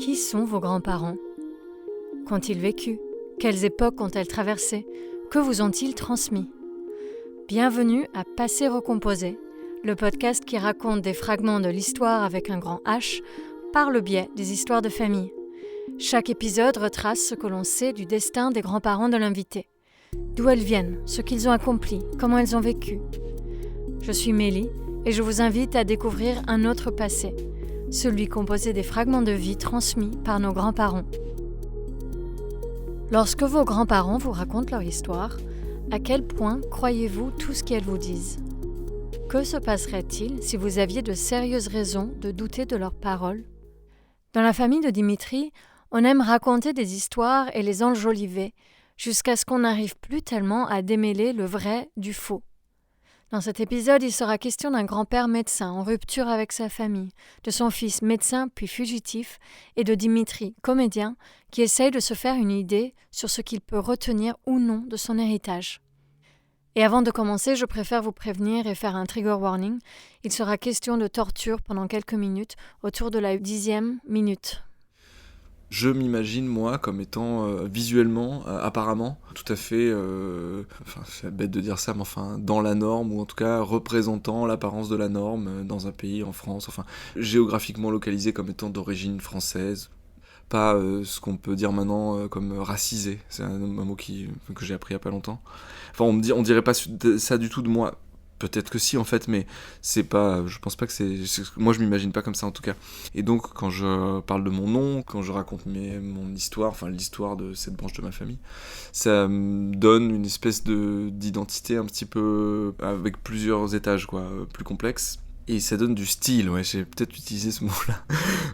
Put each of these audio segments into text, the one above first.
Qui sont vos grands-parents ? Qu'ont-ils vécu ? Quelles époques ont-elles traversées ? Que vous ont-ils transmis ? Bienvenue à Passé recomposé, le podcast qui raconte des fragments de l'histoire avec un grand H par le biais des histoires de famille. Chaque épisode retrace ce que l'on sait du destin des grands-parents de l'invité. D'où elles viennent, ce qu'ils ont accompli, comment elles ont vécu. Je suis Mélie et je vous invite à découvrir un autre passé, celui composé des fragments de vie transmis par nos grands-parents. Lorsque vos grands-parents vous racontent leur histoire, à quel point croyez-vous tout ce qu'elles vous disent ? Que se passerait-il si vous aviez de sérieuses raisons de douter de leurs paroles ? Dans la famille de Dimitri, on aime raconter des histoires et les enjoliver, jusqu'à ce qu'on n'arrive plus tellement à démêler le vrai du faux. Dans cet épisode, il sera question d'un grand-père médecin en rupture avec sa famille, de son fils médecin puis fugitif, et de Dimitri, comédien, qui essaye de se faire une idée sur ce qu'il peut retenir ou non de son héritage. Et avant de commencer, je préfère vous prévenir et faire un trigger warning. Il sera question de torture pendant quelques minutes, autour de la 10e minute. Je m'imagine, moi, comme étant visuellement, apparemment, tout à fait, c'est bête de dire ça, mais enfin, dans la norme, ou en tout cas représentant l'apparence de la norme dans un pays, en France, enfin, géographiquement localisé comme étant d'origine française. Pas ce qu'on peut dire maintenant comme racisé, c'est un mot que j'ai appris il y a pas longtemps. Enfin, on dirait pas ça du tout de moi. Peut-être que si en fait, mais c'est pas. Je pense pas que moi je m'imagine pas comme ça en tout cas. Et donc quand je parle de mon nom, quand je raconte mon histoire, enfin l'histoire de cette branche de ma famille, ça me donne une espèce d'identité un petit peu avec plusieurs étages quoi, plus complexe. Et ça donne du style, ouais, j'ai peut-être utilisé ce mot-là,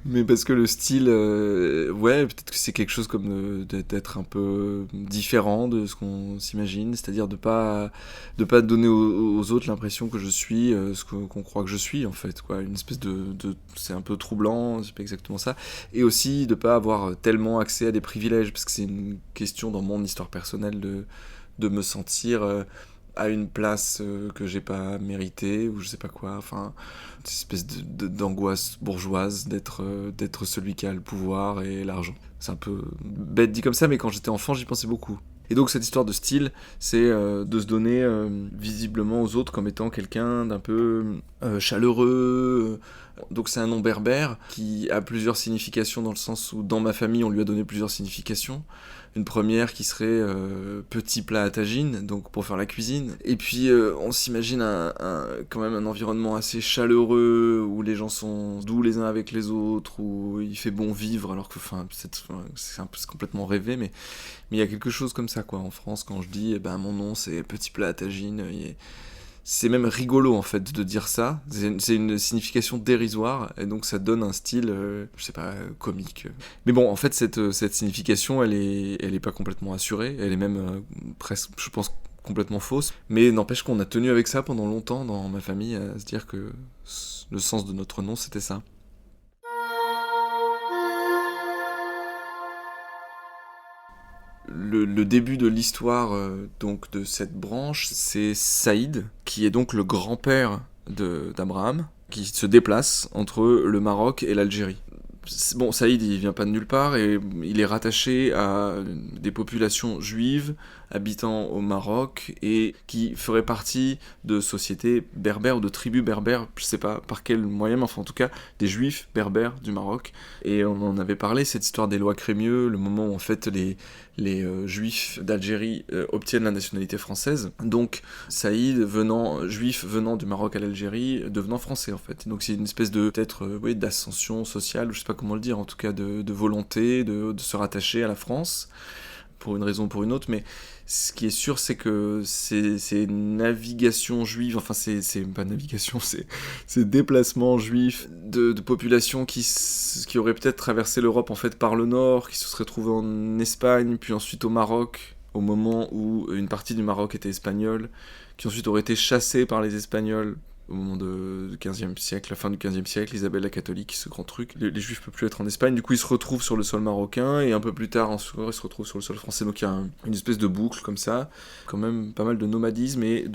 mais parce que le style, ouais, peut-être que c'est quelque chose comme d'être un peu différent de ce qu'on s'imagine, c'est-à-dire de pas donner aux autres l'impression que je suis ce qu'on croit que je suis, en fait, quoi, une espèce c'est un peu troublant, c'est pas exactement ça, et aussi de pas avoir tellement accès à des privilèges, parce que c'est une question dans mon histoire personnelle de me sentir... à une place que j'ai pas méritée, ou je sais pas quoi, enfin, une espèce d'angoisse bourgeoise d'être celui qui a le pouvoir et l'argent. C'est un peu bête dit comme ça, mais quand j'étais enfant, j'y pensais beaucoup. Et donc cette histoire de style, c'est de se donner visiblement aux autres comme étant quelqu'un d'un peu chaleureux. Donc c'est un nom berbère qui a plusieurs significations dans le sens où dans ma famille on lui a donné plusieurs significations. Une première qui serait petit plat à tagine, donc pour faire la cuisine. Et puis on s'imagine quand même un environnement assez chaleureux, où les gens sont doux les uns avec les autres, où il fait bon vivre, alors que c'est complètement rêvé, mais il y a quelque chose comme ça quoi. En France, quand je dis mon nom c'est petit plat à tagine, c'est même rigolo en fait de dire ça, c'est une signification dérisoire, et donc ça donne un style, je sais pas, comique. Mais bon, en fait cette signification elle est pas complètement assurée, elle est même presque, je pense, complètement fausse, mais n'empêche qu'on a tenu avec ça pendant longtemps dans ma famille, à se dire que le sens de notre nom c'était ça. Le début de l'histoire donc de cette branche, c'est Saïd, qui est donc le grand-père d'Abraham, qui se déplace entre le Maroc et l'Algérie. Bon, Saïd, il vient pas de nulle part, et il est rattaché à des populations juives habitant au Maroc, et qui feraient partie de sociétés berbères ou de tribus berbères, je sais pas par quel moyen, mais enfin en tout cas des juifs berbères du Maroc. Et on en avait parlé, cette histoire des lois Crémieux, le moment où en fait les juifs d'Algérie obtiennent la nationalité française. Donc Saïd, juif venant du Maroc à l'Algérie, devenant français en fait. Donc c'est une espèce de, peut-être, d'ascension sociale, ou je sais pas comment le dire, en tout cas de volonté de se rattacher à la France, pour une raison ou pour une autre, mais ce qui est sûr, c'est que ces navigations juives, enfin c'est pas navigation, c'est déplacements juifs de populations qui auraient peut-être traversé l'Europe en fait par le nord, qui se seraient trouvées en Espagne, puis ensuite au Maroc, au moment où une partie du Maroc était espagnole, qui ensuite auraient été chassées par les Espagnols au moment du XVe siècle, la fin du XVe siècle, Isabelle la catholique, ce grand truc. Les Juifs ne peuvent plus être en Espagne, du coup ils se retrouvent sur le sol marocain, et un peu plus tard, ils se retrouvent sur le sol français, donc il y a une espèce de boucle comme ça, quand même pas mal de nomadisme et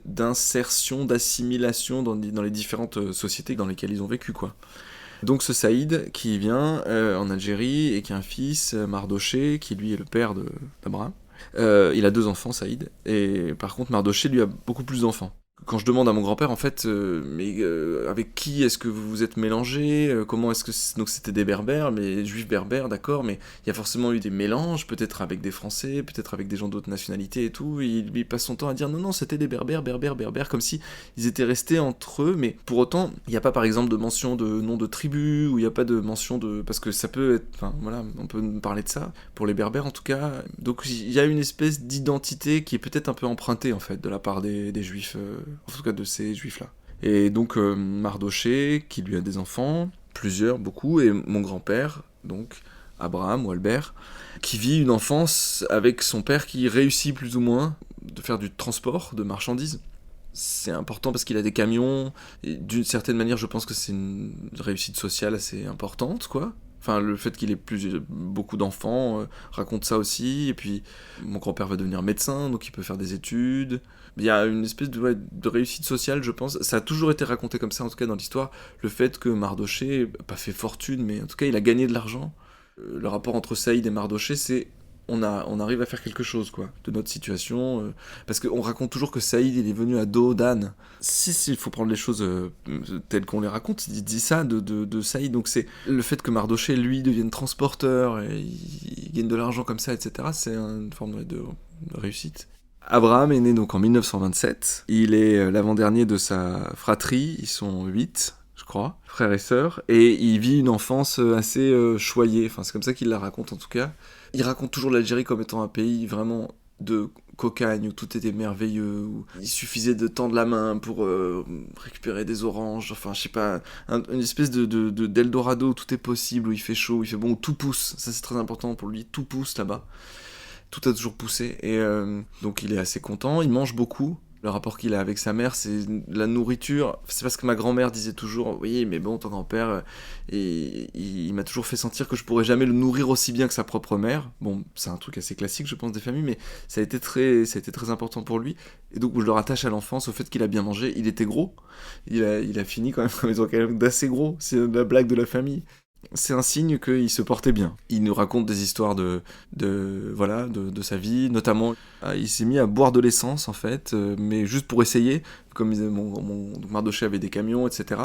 d'insertion, d'assimilation dans les différentes sociétés dans lesquelles ils ont vécu, quoi. Donc ce Saïd qui vient en Algérie et qui a un fils, Mardoché, qui lui est le père d'Abraham. Il a 2 enfants, Saïd, et par contre Mardoché lui a beaucoup plus d'enfants. Quand je demande à mon grand-père, en fait, avec qui est-ce que vous vous êtes mélangés, comment est-ce que... Donc c'était des berbères, mais juifs berbères, d'accord, mais il y a forcément eu des mélanges, peut-être avec des Français, peut-être avec des gens d'autres nationalités et tout, et il passe son temps à dire non, c'était des berbères, comme si ils étaient restés entre eux, mais pour autant, il n'y a pas par exemple de mention de nom de tribu, ou il n'y a pas de mention de... Parce que ça peut être... Enfin, voilà, on peut parler de ça, pour les berbères en tout cas. Donc il y a une espèce d'identité qui est peut-être un peu empruntée, en fait, de la part des juifs... en tout cas de ces juifs-là. Et donc Mardoché, qui lui a des enfants, plusieurs, beaucoup, et mon grand-père, donc Abraham ou Albert, qui vit une enfance avec son père qui réussit plus ou moins de faire du transport de marchandises. C'est important parce qu'il a des camions, et d'une certaine manière je pense que c'est une réussite sociale assez importante, quoi. Enfin, le fait qu'il ait beaucoup d'enfants raconte ça aussi. Et puis, mon grand-père va devenir médecin, donc il peut faire des études. Il y a une espèce de réussite sociale, je pense. Ça a toujours été raconté comme ça, en tout cas dans l'histoire. Le fait que Mardoché n'a pas fait fortune, mais en tout cas, il a gagné de l'argent. Le rapport entre Saïd et Mardoché, c'est... On arrive à faire quelque chose, quoi, de notre situation. Parce qu'on raconte toujours que Saïd, il est venu à dos d'âne. Si, il faut prendre les choses telles qu'on les raconte. Il dit ça de Saïd. Donc c'est le fait que Mardoché, lui, devienne transporteur, et il gagne de l'argent comme ça, etc. C'est une forme de réussite. Abraham est né donc en 1927. Il est l'avant-dernier de sa fratrie. Ils sont 8, je crois, frères et sœurs. Et il vit une enfance assez choyée. Enfin, c'est comme ça qu'il la raconte, en tout cas. Il raconte toujours l'Algérie comme étant un pays vraiment de cocagne, où tout était merveilleux, où il suffisait de tendre la main pour récupérer des oranges, enfin je sais pas, une espèce d'Eldorado où tout est possible, où il fait chaud, où il fait bon, où tout pousse, ça c'est très important pour lui, tout pousse là-bas, tout a toujours poussé, et donc il est assez content, il mange beaucoup. Le rapport qu'il a avec sa mère, c'est la nourriture. C'est parce que ma grand-mère disait toujours, oui, mais bon, ton grand-père, il m'a toujours fait sentir que je pourrais jamais le nourrir aussi bien que sa propre mère. Bon, c'est un truc assez classique, je pense, des familles, mais ça a été très important pour lui. Et donc, je le rattache à l'enfance, au fait qu'il a bien mangé. Il était gros. Il a fini quand même comme étant quand même d'assez gros. C'est la blague de la famille. C'est un signe qu'il se portait bien. Il nous raconte des histoires de sa vie, notamment il s'est mis à boire de l'essence en fait, mais juste pour essayer, comme mon Mardoché avait des camions, etc.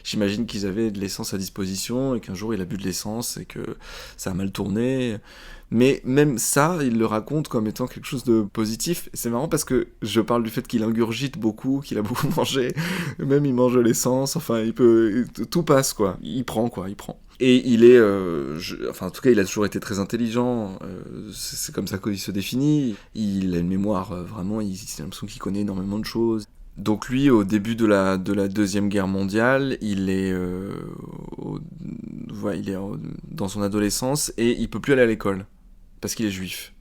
J'imagine qu'ils avaient de l'essence à disposition et qu'un jour il a bu de l'essence et que ça a mal tourné. Mais même ça, il le raconte comme étant quelque chose de positif. Et c'est marrant parce que je parle du fait qu'il ingurgite beaucoup, qu'il a beaucoup mangé, même il mange de l'essence, enfin tout passe quoi, il prend. Et il est, en tout cas, il a toujours été très intelligent. C'est comme ça qu'il se définit. Il a une mémoire vraiment. J'ai l'impression qu'il connaît énormément de choses. Donc lui, au début de la Deuxième Guerre mondiale, il est dans son adolescence et il peut plus aller à l'école parce qu'il est juif.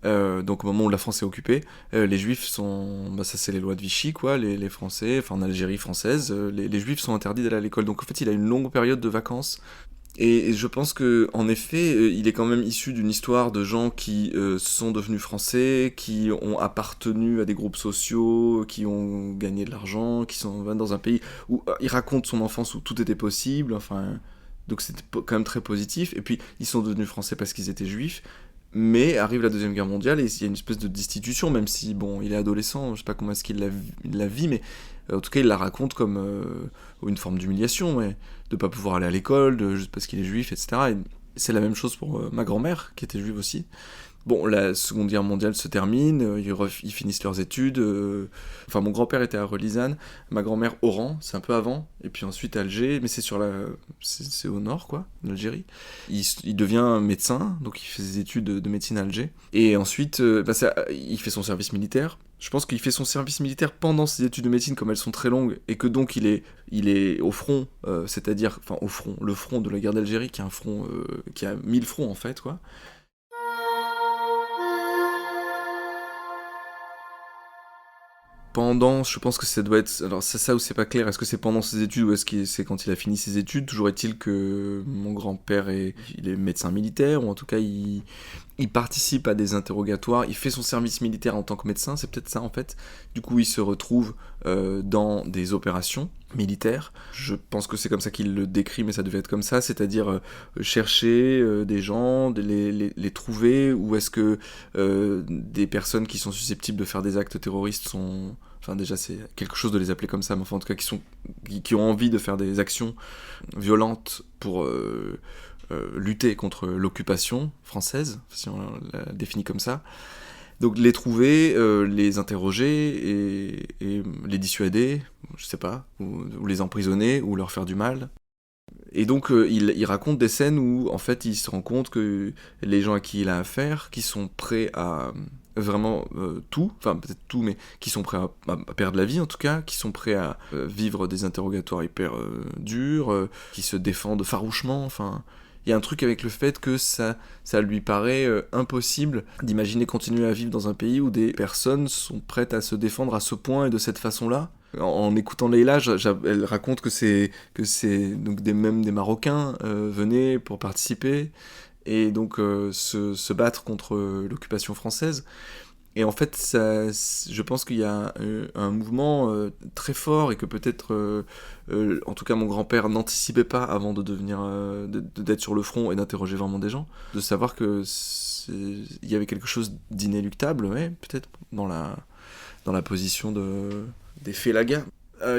Donc au moment où la France est occupée, les Juifs sont... ça c'est les lois de Vichy, quoi, les Français, enfin en Algérie française, les Juifs sont interdits d'aller à l'école. Donc en fait, il a une longue période de vacances. Et je pense que, en effet, il est quand même issu d'une histoire de gens qui sont devenus français, qui ont appartenu à des groupes sociaux, qui ont gagné de l'argent, qui sont dans un pays où il raconte son enfance où tout était possible, enfin... Donc c'était quand même très positif. Et puis, ils sont devenus français parce qu'ils étaient juifs. Mais arrive la Deuxième Guerre mondiale et il y a une espèce de destitution, même si, bon, il est adolescent, je sais pas comment est-ce qu'il la vit, mais en tout cas, il la raconte comme une forme d'humiliation, ouais, de pas pouvoir aller à l'école, juste parce qu'il est juif, etc. Et c'est la même chose pour ma grand-mère, qui était juive aussi. Bon, la Seconde Guerre mondiale se termine, ils finissent leurs études. Enfin, mon grand-père était à Relizane, ma grand-mère Oran, c'est un peu avant, et puis ensuite Alger, mais c'est au nord, quoi, d'Algérie. Il devient médecin, donc il fait ses études de médecine à Alger. Et ensuite, il fait son service militaire. Je pense qu'il fait son service militaire pendant ses études de médecine, comme elles sont très longues, et que donc il est au front, c'est-à-dire, enfin au front, le front de la guerre d'Algérie, qui est un front, qui a 1000 fronts en fait, quoi. Pendant, je pense que ça doit être... Alors c'est ça ou c'est pas clair, est-ce que c'est pendant ses études ou est-ce que c'est quand il a fini ses études? Toujours est-il que mon grand-père il est médecin militaire, ou en tout cas il il participe à des interrogatoires, il fait son service militaire en tant que médecin, c'est peut-être ça en fait. Du coup, il se retrouve dans des opérations militaires. Je pense que c'est comme ça qu'il le décrit, mais ça devait être comme ça, c'est-à-dire chercher des gens, les trouver, ou est-ce que des personnes qui sont susceptibles de faire des actes terroristes sont... Enfin déjà c'est quelque chose de les appeler comme ça, mais enfin en tout cas qui ont envie de faire des actions violentes pour... lutter contre l'occupation française, si on la définit comme ça. Donc les trouver, les interroger et les dissuader, je sais pas, ou les emprisonner, ou leur faire du mal. Et donc il raconte des scènes où en fait il se rend compte que les gens à qui il a affaire, qui sont prêts à vraiment tout, enfin peut-être tout, mais qui sont prêts à perdre la vie en tout cas, qui sont prêts à vivre des interrogatoires hyper durs, qui se défendent farouchement, enfin... Il y a un truc avec le fait que ça lui paraît impossible d'imaginer continuer à vivre dans un pays où des personnes sont prêtes à se défendre à ce point et de cette façon-là. En écoutant Leïla, elle raconte que c'est donc même des Marocains venaient pour participer et donc se battre contre l'occupation française. Et en fait, je pense qu'il y a un mouvement très fort et que peut-être, en tout cas mon grand-père n'anticipait pas avant de devenir, d'être sur le front et d'interroger vraiment des gens, de savoir que il y avait quelque chose d'inéluctable, ouais, peut-être dans la position des Félagas.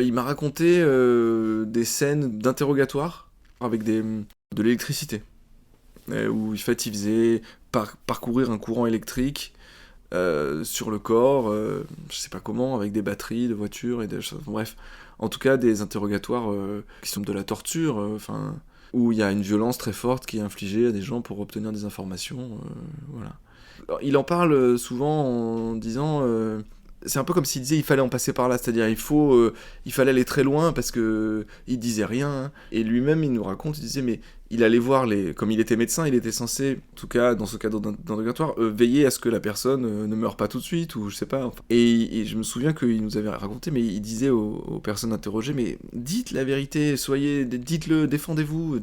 Il m'a raconté des scènes d'interrogatoire avec de l'électricité, où en fait il faisait parcourir un courant électrique sur le corps, je sais pas comment, avec des batteries de voitures et des choses. Bref, en tout cas des interrogatoires qui sont de la torture, où il y a une violence très forte qui est infligée à des gens pour obtenir des informations, voilà. Alors, il en parle souvent en disant c'est un peu comme s'il disait il fallait en passer par là, c'est-à-dire il fallait aller très loin parce que il disait rien, hein. Et lui-même il nous raconte, il disait mais il allait voir comme il était médecin, il était censé, en tout cas dans ce cadre d'interrogatoire, veiller à ce que la personne ne meure pas tout de suite, ou je sais pas. Enfin. Et je me souviens qu'il nous avait raconté, mais il disait aux personnes interrogées, mais dites la vérité, dites-le, défendez-vous,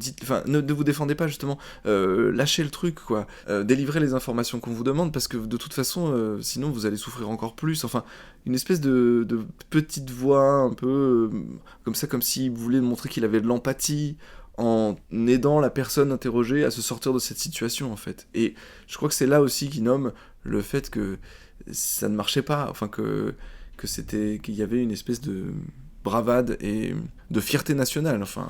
ne vous défendez pas justement, lâchez le truc, quoi, délivrez les informations qu'on vous demande, parce que de toute façon, sinon vous allez souffrir encore plus, enfin, une espèce de petite voix un peu comme ça, comme s'il voulait montrer qu'il avait de l'empathie, en aidant la personne interrogée à se sortir de cette situation, en fait. Et je crois que c'est là aussi qu'il nomme le fait que ça ne marchait pas, enfin qu'il y avait une espèce de bravade et de fierté nationale, enfin.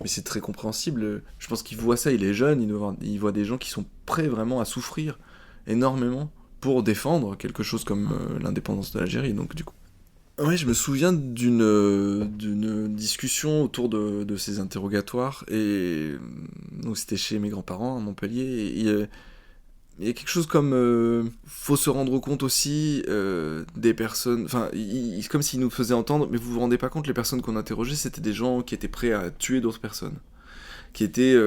Mais c'est très compréhensible, je pense qu'il voit ça, il est jeune, il voit des gens qui sont prêts vraiment à souffrir énormément pour défendre quelque chose comme l'indépendance de l'Algérie, donc du coup. Ouais, je me souviens d'une discussion autour de ces interrogatoires, et donc c'était chez mes grands-parents à Montpellier, et il y a quelque chose comme faut se rendre compte aussi des personnes, enfin comme s'il nous faisait entendre, mais vous vous rendez pas compte, les personnes qu'on interrogeait, c'était des gens qui étaient prêts à tuer d'autres personnes, qui étaient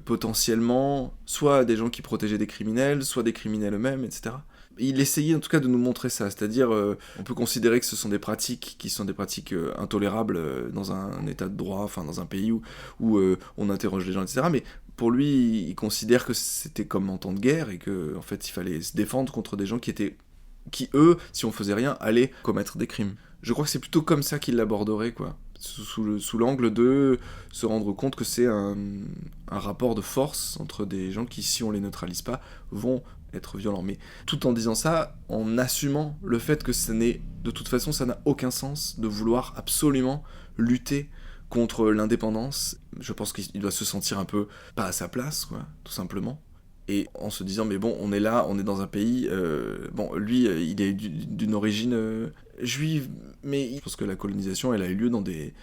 potentiellement soit des gens qui protégeaient des criminels, soit des criminels eux-mêmes, etc. Il essayait en tout cas de nous montrer ça, c'est-à-dire on peut considérer que ce sont des pratiques qui sont des pratiques intolérables dans un état de droit, enfin dans un pays où on interroge les gens, etc. Mais pour lui, il considère que c'était comme en temps de guerre et que en fait il fallait se défendre contre des gens qui eux, si on faisait rien, allaient commettre des crimes. Je crois que c'est plutôt comme ça qu'il l'aborderait, quoi. Sous l'angle de se rendre compte que c'est un rapport de force entre des gens qui, si on les neutralise pas, vont être violents. Mais tout en disant ça, en assumant le fait que de toute façon, ça n'a aucun sens de vouloir absolument lutter contre l'indépendance. Je pense qu'il doit se sentir un peu pas à sa place, quoi, tout simplement. Et en se disant, mais bon, on est là, on est dans un pays... bon, lui, il est d'une origine juive, mais je pense que la colonisation, elle a eu lieu dans des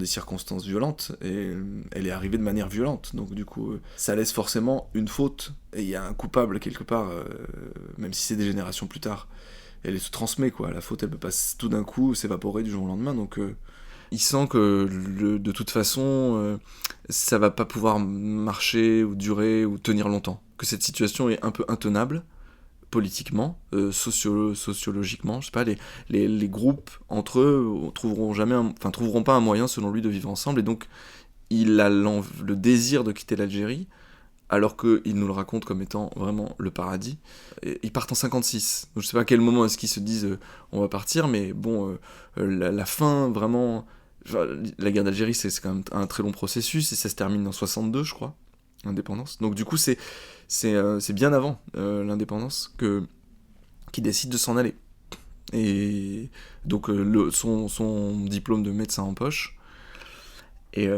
circonstances violentes, et elle est arrivée de manière violente, donc du coup, ça laisse forcément une faute, et il y a un coupable quelque part, même si c'est des générations plus tard. Elle se transmet, quoi, la faute, elle peut pas tout d'un coup s'évaporer du jour au lendemain, donc... il sent que de toute façon, ça va pas pouvoir marcher ou durer ou tenir longtemps. Que cette situation est un peu intenable, politiquement, sociologiquement, je sais pas, les groupes entre eux trouveront pas un moyen, selon lui, de vivre ensemble, et donc il a le désir de quitter l'Algérie, alors qu'ils nous le racontent comme étant vraiment le paradis. Et ils partent en 56. Donc je sais pas à quel moment est-ce qu'ils se disent on va partir, mais bon, la fin vraiment... Enfin, la guerre d'Algérie, c'est quand même un très long processus, et ça se termine en 62, je crois, l'indépendance. Donc du coup, c'est bien avant l'indépendance qu'ils décident de s'en aller. Et donc son diplôme de médecin en poche, et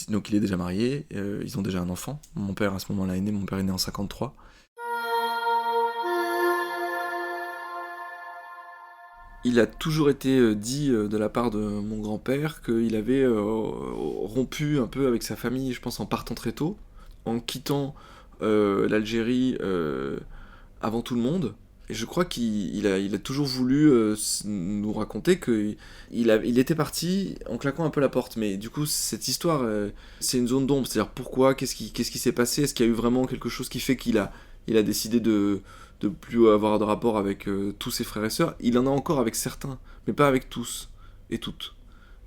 donc il est déjà marié, ils ont déjà un enfant. Mon père à ce moment-là est né, mon père est né en 53. Il a toujours été dit de la part de mon grand-père qu'il avait rompu un peu avec sa famille, je pense en partant très tôt, en quittant l'Algérie avant tout le monde. Et je crois qu'il a toujours voulu nous raconter qu'il était parti en claquant un peu la porte. Mais du coup, cette histoire, c'est une zone d'ombre. C'est-à-dire pourquoi, qu'est-ce qui s'est passé? Est-ce qu'il y a eu vraiment quelque chose qui fait qu'il a décidé de plus avoir de rapport avec tous ses frères et sœurs? Il en a encore avec certains, mais pas avec tous et toutes.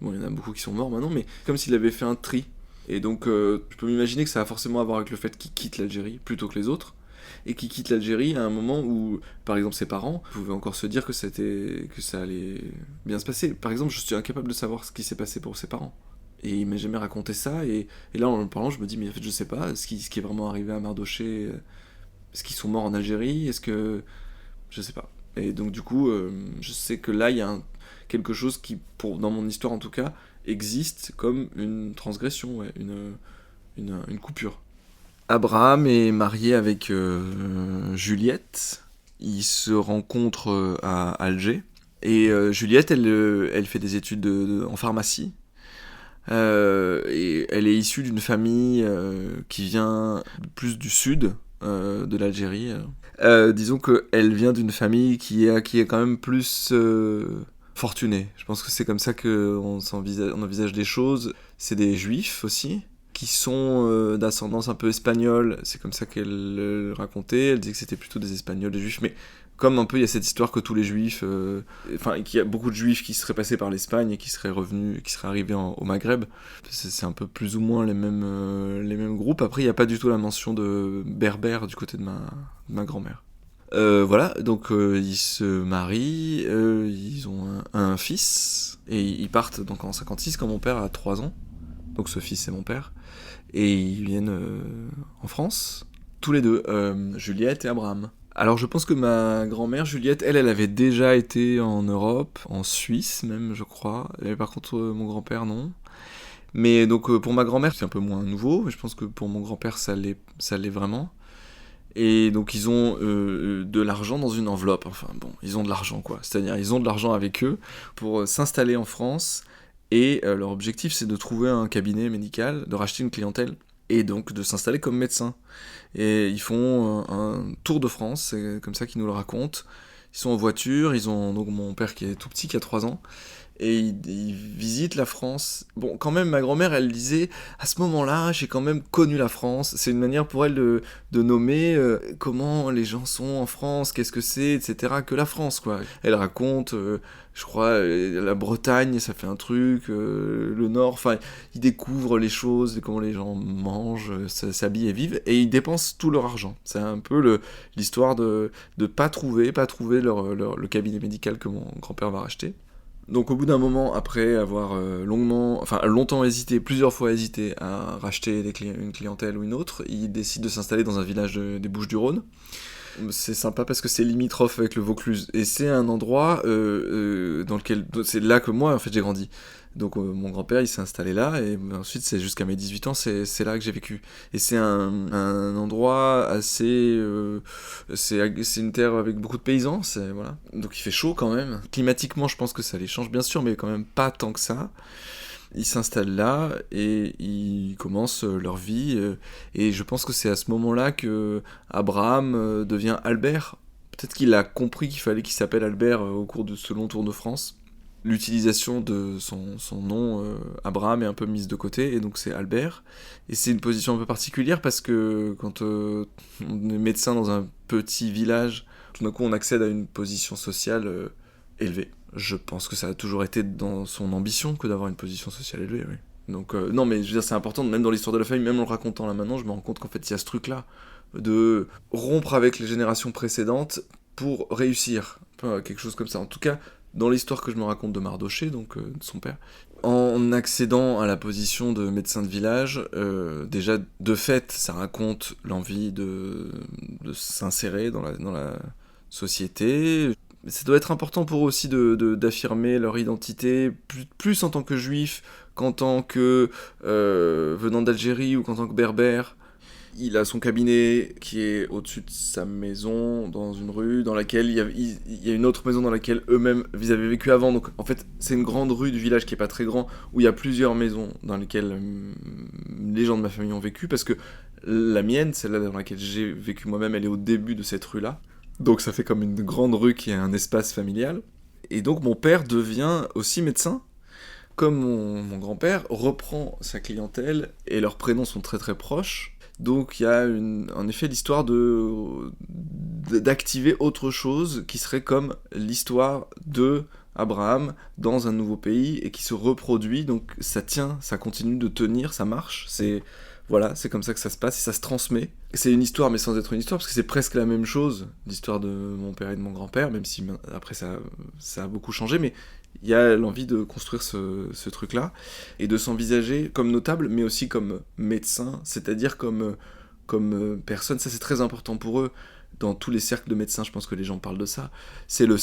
Bon, il y en a beaucoup qui sont morts maintenant, mais comme s'il avait fait un tri. Et donc, je peux m'imaginer que ça a forcément à voir avec le fait qu'il quitte l'Algérie plutôt que les autres, et qu'il quitte l'Algérie à un moment où, par exemple, ses parents pouvaient encore se dire que ça allait bien se passer. Par exemple, je suis incapable de savoir ce qui s'est passé pour ses parents. Et il m'a jamais raconté ça, et là, en parlant, je me dis, mais en fait, je sais pas, ce qui est vraiment arrivé à Mardoché, est-ce qu'ils sont morts en Algérie? Est-ce que... Je sais pas. Et donc, du coup, je sais que là, il y a quelque chose qui, dans mon histoire en tout cas, existe comme une transgression, ouais, une coupure. Abraham est marié avec Juliette. Ils se rencontrent à Alger. Et Juliette, elle fait des études en pharmacie. Et elle est issue d'une famille qui vient plus du sud de l'Algérie. Disons qu'elle vient d'une famille qui est quand même plus fortunée. Je pense que c'est comme ça qu'on envisage les choses. C'est des juifs aussi, qui sont d'ascendance un peu espagnole. C'est comme ça qu'elle le racontait. Elle disait que c'était plutôt des Espagnols, des Juifs. Mais comme un peu, il y a cette histoire que tous les Juifs... qu'il y a beaucoup de Juifs qui seraient passés par l'Espagne et qui seraient revenus, qui seraient arrivés au Maghreb. C'est un peu plus ou moins les mêmes groupes. Après, il n'y a pas du tout la mention de berbères du côté de ma grand-mère. Voilà, donc ils se marient, ils ont un fils, et ils partent donc en 56 quand mon père a 3 ans. Donc ce fils c'est mon père. Et ils viennent en France, tous les deux, Juliette et Abraham. Alors je pense que ma grand-mère Juliette, elle avait déjà été en Europe, en Suisse même je crois. Et par contre mon grand-père non. Mais donc pour ma grand-mère c'est un peu moins nouveau, mais je pense que pour mon grand-père ça l'est vraiment. Et donc ils ont de l'argent dans une enveloppe, enfin bon, ils ont de l'argent quoi. C'est-à-dire ils ont de l'argent avec eux pour s'installer en France. Et leur objectif, c'est de trouver un cabinet médical, de racheter une clientèle, et donc de s'installer comme médecin. Et ils font un tour de France, c'est comme ça qu'ils nous le racontent. Ils sont en voiture, ils ont donc mon père qui est tout petit, qui a 3 ans, et ils visitent la France. Bon, quand même, ma grand-mère, elle disait, à ce moment-là, j'ai quand même connu la France. C'est une manière pour elle de nommer comment les gens sont en France, qu'est-ce que c'est, etc., que la France, quoi. Elle raconte, je crois, la Bretagne, ça fait un truc, le Nord, enfin, ils découvrent les choses, comment les gens mangent, s'habillent et vivent, et ils dépensent tout leur argent. C'est un peu l'histoire de pas trouver le cabinet médical que mon grand-père va racheter. Donc au bout d'un moment, après avoir longtemps hésité, plusieurs fois hésité à racheter une clientèle ou une autre, il décide de s'installer dans un village des Bouches-du-Rhône. C'est sympa parce que c'est limitrophe avec le Vaucluse, et c'est un endroit dans lequel... C'est là que moi, en fait, j'ai grandi. Donc mon grand-père, il s'est installé là, et ensuite, c'est jusqu'à mes 18 ans, c'est là que j'ai vécu. Et c'est un endroit assez... c'est une terre avec beaucoup de paysans, voilà. Donc il fait chaud quand même. Climatiquement, je pense que ça les change, bien sûr, mais quand même pas tant que ça. Ils s'installent là, et ils commencent leur vie, et je pense que c'est à ce moment-là que Abraham devient Albert. Peut-être qu'il a compris qu'il fallait qu'il s'appelle Albert au cours de ce long tour de France. L'utilisation de son nom, Abraham, est un peu mise de côté, et donc c'est Albert. Et c'est une position un peu particulière parce que quand on est médecin dans un petit village, tout d'un coup on accède à une position sociale élevée. Je pense que ça a toujours été dans son ambition que d'avoir une position sociale élevée, oui. Donc non, mais je veux dire, c'est important, même dans l'histoire de la famille, même en le racontant là maintenant, je me rends compte qu'en fait il y a ce truc-là de rompre avec les générations précédentes pour réussir, enfin, quelque chose comme ça. En tout cas, dans l'histoire que je me raconte de Mardochée, donc de son père, en accédant à la position de médecin de village, déjà de fait, ça raconte l'envie de s'insérer dans la société. Ça doit être important pour eux aussi d'affirmer leur identité, plus en tant que juif qu'en tant que venant d'Algérie ou qu'en tant que berbère. Il a son cabinet qui est au-dessus de sa maison, dans une rue, dans laquelle il y a une autre maison dans laquelle eux-mêmes ils avaient vécu avant. Donc en fait, c'est une grande rue du village qui est pas très grand, où il y a plusieurs maisons dans lesquelles les gens de ma famille ont vécu, parce que la mienne, celle-là dans laquelle j'ai vécu moi-même, elle est au début de cette rue-là. Donc ça fait comme une grande rue qui est un espace familial. Et donc mon père devient aussi médecin, comme mon grand-père reprend sa clientèle, et leurs prénoms sont très très proches. Donc il y a en effet l'histoire d'activer autre chose qui serait comme l'histoire de Abraham dans un nouveau pays et qui se reproduit, donc ça tient, ça continue de tenir, ça marche, voilà, c'est comme ça que ça se passe et ça se transmet. C'est une histoire mais sans être une histoire, parce que c'est presque la même chose, l'histoire de mon père et de mon grand-père, même si après ça a beaucoup changé, mais il y a l'envie de construire ce truc-là, et de s'envisager comme notable, mais aussi comme médecin, c'est-à-dire comme personne. Ça c'est très important pour eux. Dans tous les cercles de médecins, je pense que les gens parlent de ça. C'est le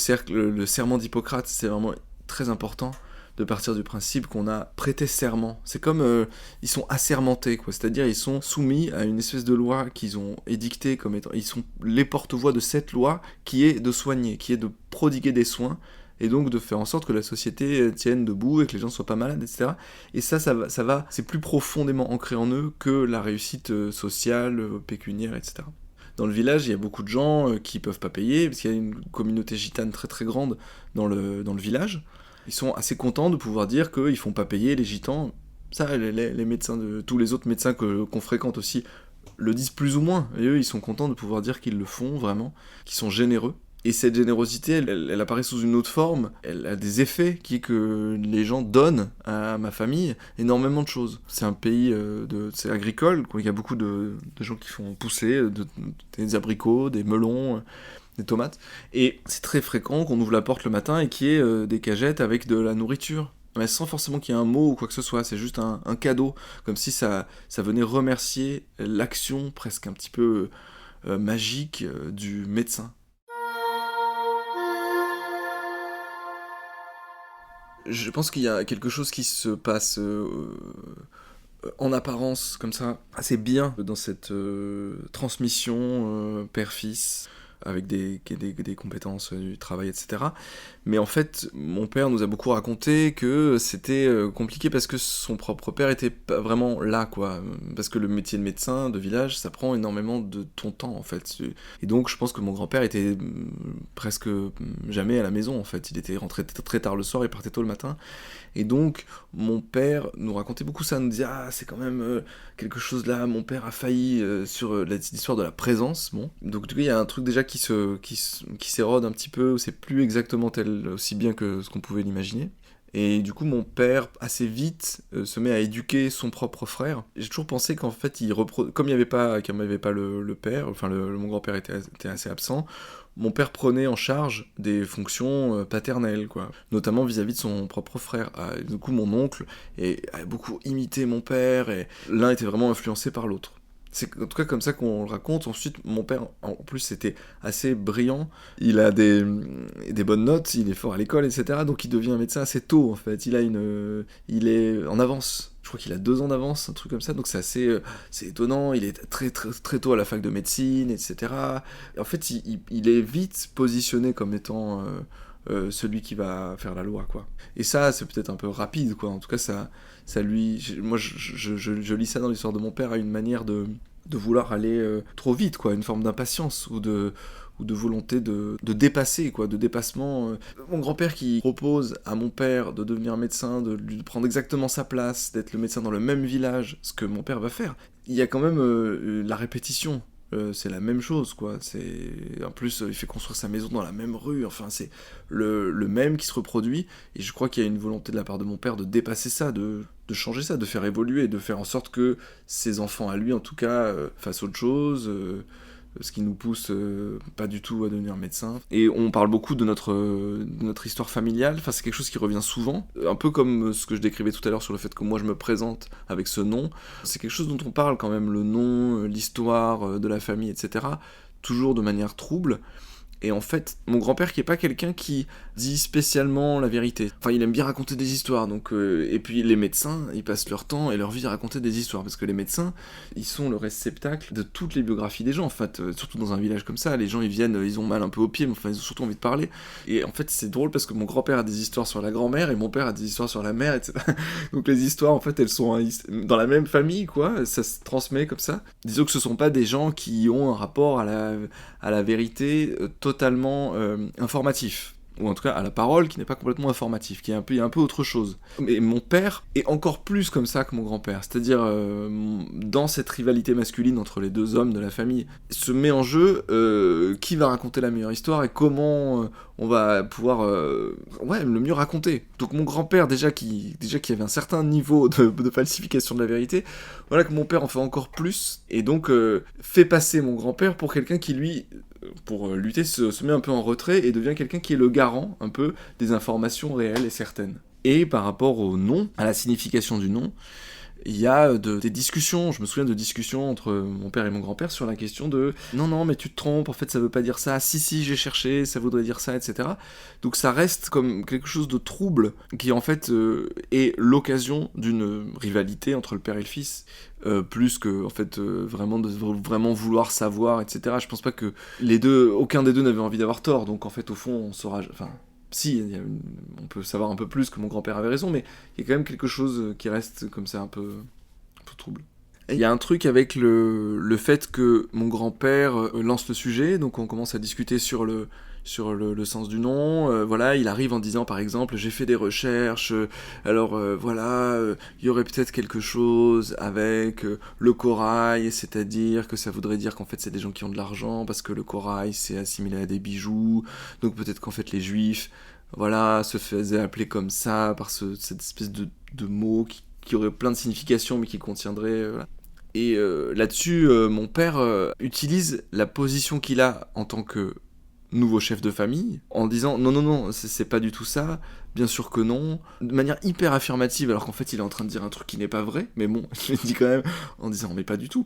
serment d'Hippocrate, c'est vraiment très important de partir du principe qu'on a prêté serment. C'est comme ils sont assermentés, quoi. C'est-à-dire ils sont soumis à une espèce de loi qu'ils ont édictée comme étant... Ils sont les porte-voix de cette loi qui est de soigner, qui est de prodiguer des soins, et donc de faire en sorte que la société tienne debout et que les gens soient pas malades, etc. Et ça va, c'est plus profondément ancré en eux que la réussite sociale, pécuniaire, etc. Dans le village, il y a beaucoup de gens qui peuvent pas payer, parce qu'il y a une communauté gitane très très grande dans le village. Ils sont assez contents de pouvoir dire qu'ils font pas payer les gitans. Ça, les médecins, tous les autres médecins qu'on fréquente aussi le disent plus ou moins. Et eux, ils sont contents de pouvoir dire qu'ils le font vraiment, qu'ils sont généreux. Et cette générosité, elle apparaît sous une autre forme, elle a des effets qui est que les gens donnent à ma famille énormément de choses. C'est un pays c'est agricole, quoi. Il y a beaucoup de gens qui font pousser des abricots, des melons, des tomates, et c'est très fréquent qu'on ouvre la porte le matin et qu'il y ait des cagettes avec de la nourriture. Mais sans forcément qu'il y ait un mot ou quoi que ce soit, c'est juste un cadeau, comme si ça venait remercier l'action presque un petit peu magique du médecin. Je pense qu'il y a quelque chose qui se passe en apparence comme ça assez bien dans cette transmission père-fils avec des compétences du travail, etc. Mais en fait, mon père nous a beaucoup raconté que c'était compliqué parce que son propre père était pas vraiment là, quoi. Parce que le métier de médecin de village, ça prend énormément de ton temps, en fait. Et donc, je pense que mon grand-père était presque jamais à la maison, en fait. Il était rentré très tard le soir et partait tôt le matin. Et donc, mon père nous racontait beaucoup ça, nous disait « Ah, c'est quand même quelque chose là, mon père a failli sur l'histoire de la présence. » Bon. Donc, du coup, il y a un truc déjà qui s'érode un petit peu, où c'est plus exactement aussi bien que ce qu'on pouvait l'imaginer. Et du coup, mon père, assez vite, se met à éduquer son propre frère. J'ai toujours pensé qu'en fait, comme il n'y avait pas le père, enfin, mon grand-père était assez absent, mon père prenait en charge des fonctions paternelles, quoi. Notamment vis-à-vis de son propre frère. Du coup, mon oncle a beaucoup imité mon père, et l'un était vraiment influencé par l'autre. C'est en tout cas comme ça qu'on le raconte. Ensuite, mon père, en plus, était assez brillant. Il a des bonnes notes, il est fort à l'école, etc. Donc il devient médecin assez tôt, en fait. Il est en avance. Je crois qu'il a 2 ans d'avance, un truc comme ça. Donc c'est étonnant. Il est très, très, très tôt à la fac de médecine, etc. Et en fait, il est vite positionné comme étant celui qui va faire la loi, quoi. Et ça, c'est peut-être un peu rapide, quoi. En tout cas, ça moi, je lis ça dans l'histoire de mon père à une manière de vouloir aller trop vite, quoi, une forme d'impatience ou de volonté de dépasser, quoi, de dépassement. Mon grand-père qui propose à mon père de devenir médecin, de lui prendre exactement sa place, d'être le médecin dans le même village, ce que mon père va faire. Il y a quand même la répétition. c'est la même chose, quoi. En plus, il fait construire sa maison dans la même rue, enfin, c'est le même qui se reproduit, et je crois qu'il y a une volonté de la part de mon père de dépasser ça, de changer ça, de faire évoluer, de faire en sorte que ses enfants, à lui en tout cas, fassent autre chose, ce qui nous pousse pas du tout à devenir médecin. Et on parle beaucoup de notre histoire familiale, enfin c'est quelque chose qui revient souvent, un peu comme ce que je décrivais tout à l'heure sur le fait que moi je me présente avec ce nom, c'est quelque chose dont on parle quand même, le nom, l'histoire de la famille, etc., toujours de manière trouble. Et en fait, mon grand-père qui est pas quelqu'un qui dit spécialement la vérité. Enfin, il aime bien raconter des histoires, donc... et puis les médecins, ils passent leur temps et leur vie à raconter des histoires, parce que les médecins, ils sont le réceptacle de toutes les biographies des gens, en fait. Surtout dans un village comme ça, les gens, ils viennent, ils ont mal un peu aux pieds, mais enfin, ils ont surtout envie de parler. Et en fait, c'est drôle, parce que mon grand-père a des histoires sur la grand-mère, et mon père a des histoires sur la mère, etc. Donc les histoires, en fait, elles sont dans la même famille, quoi, ça se transmet comme ça. Disons que ce sont pas des gens qui ont un rapport à la vérité totalement informatif, ou en tout cas à la parole qui n'est pas complètement informatif, qui est un peu autre chose. Mais mon père est encore plus comme ça que mon grand-père, c'est-à-dire dans cette rivalité masculine entre les deux hommes de la famille, se met en jeu qui va raconter la meilleure histoire et comment on va pouvoir le mieux raconter. Donc mon grand-père déjà qui avait un certain niveau de falsification de la vérité, voilà que mon père en fait encore plus, et donc fait passer mon grand-père pour quelqu'un qui lui, pour lutter, se met un peu en retrait et devient quelqu'un qui est le garant un peu des informations réelles et certaines. Et par rapport au nom, à la signification du nom, il y a des discussions, je me souviens de discussions entre mon père et mon grand-père sur la question de « Non, mais tu te trompes, en fait ça veut pas dire ça, si, j'ai cherché, ça voudrait dire ça, etc. » Donc ça reste comme quelque chose de trouble, qui en fait est l'occasion d'une rivalité entre le père et le fils, plus que en fait vraiment vouloir savoir, etc. Je pense pas que aucun des deux n'avait envie d'avoir tort, donc en fait au fond on saura... Enfin, si, on peut savoir un peu plus que mon grand-père avait raison, mais il y a quand même quelque chose qui reste comme ça un peu trouble. Il y a un truc avec le fait que mon grand-père lance le sujet, donc on commence à discuter sur le sens du nom, voilà, il arrive en disant par exemple j'ai fait des recherches, alors il y aurait peut-être quelque chose avec le corail, c'est-à-dire que ça voudrait dire qu'en fait c'est des gens qui ont de l'argent, parce que le corail c'est assimilé à des bijoux, donc peut-être qu'en fait les juifs, voilà, se faisaient appeler comme ça par cette espèce de mot qui aurait plein de significations mais qui contiendrait... Et là-dessus, mon père utilise la position qu'il a en tant que nouveau chef de famille, en disant non, c'est pas du tout ça, bien sûr que non, de manière hyper affirmative, alors qu'en fait il est en train de dire un truc qui n'est pas vrai, mais bon, il le dit quand même en disant mais pas du tout,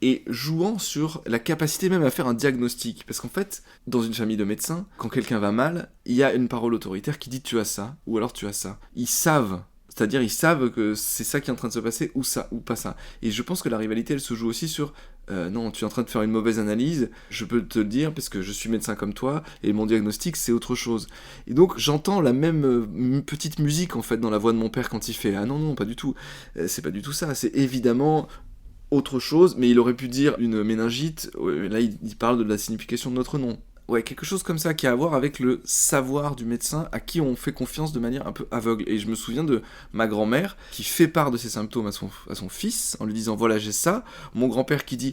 et jouant sur la capacité même à faire un diagnostic, parce qu'en fait, dans une famille de médecins, quand quelqu'un va mal, il y a une parole autoritaire qui dit tu as ça, ou alors tu as ça. Ils savent que c'est ça qui est en train de se passer, ou ça, ou pas ça. Et je pense que la rivalité, elle se joue aussi sur non, tu es en train de faire une mauvaise analyse, je peux te le dire, parce que je suis médecin comme toi, et mon diagnostic, c'est autre chose. Et donc, j'entends la même petite musique, en fait, dans la voix de mon père quand il fait « Ah non, pas du tout, c'est pas du tout ça, c'est évidemment autre chose, mais il aurait pu dire une méningite, là, il parle de la signification de notre nom. » Ouais, quelque chose comme ça qui a à voir avec le savoir du médecin à qui on fait confiance de manière un peu aveugle. Et je me souviens de ma grand-mère qui fait part de ses symptômes à son fils en lui disant voilà j'ai ça, mon grand-père qui dit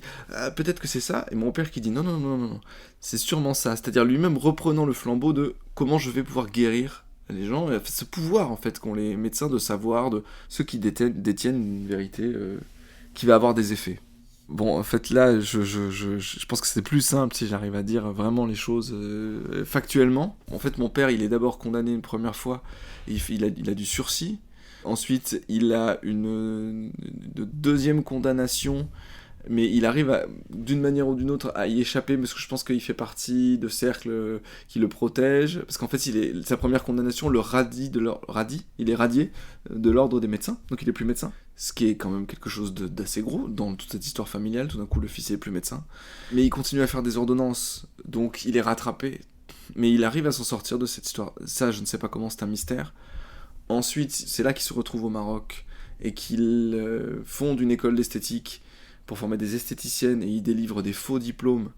peut-être que c'est ça, et mon père qui dit non, c'est sûrement ça. C'est-à-dire lui-même reprenant le flambeau de comment je vais pouvoir guérir les gens, et ce pouvoir en fait qu'ont les médecins de savoir de ceux qui détiennent une vérité qui va avoir des effets. Bon, en fait, là, je pense que c'est plus simple si j'arrive à dire vraiment les choses factuellement. En fait, mon père, il est d'abord condamné une première fois, il a du sursis. Ensuite, il a une deuxième condamnation, mais il arrive d'une manière ou d'une autre à y échapper, parce que je pense qu'il fait partie de cercles qui le protègent, parce qu'en fait sa première condamnation il est radié de l'ordre des médecins, donc il est plus médecin, ce qui est quand même quelque chose d'assez gros dans toute cette histoire familiale. Tout d'un coup le fils est plus médecin, mais il continue à faire des ordonnances, donc il est rattrapé, mais il arrive à s'en sortir de cette histoire. Ça, je ne sais pas comment, c'est un mystère. Ensuite, c'est là qu'il se retrouve au Maroc, et qu'il fonde une école d'esthétique pour former des esthéticiennes, et il délivre des faux diplômes.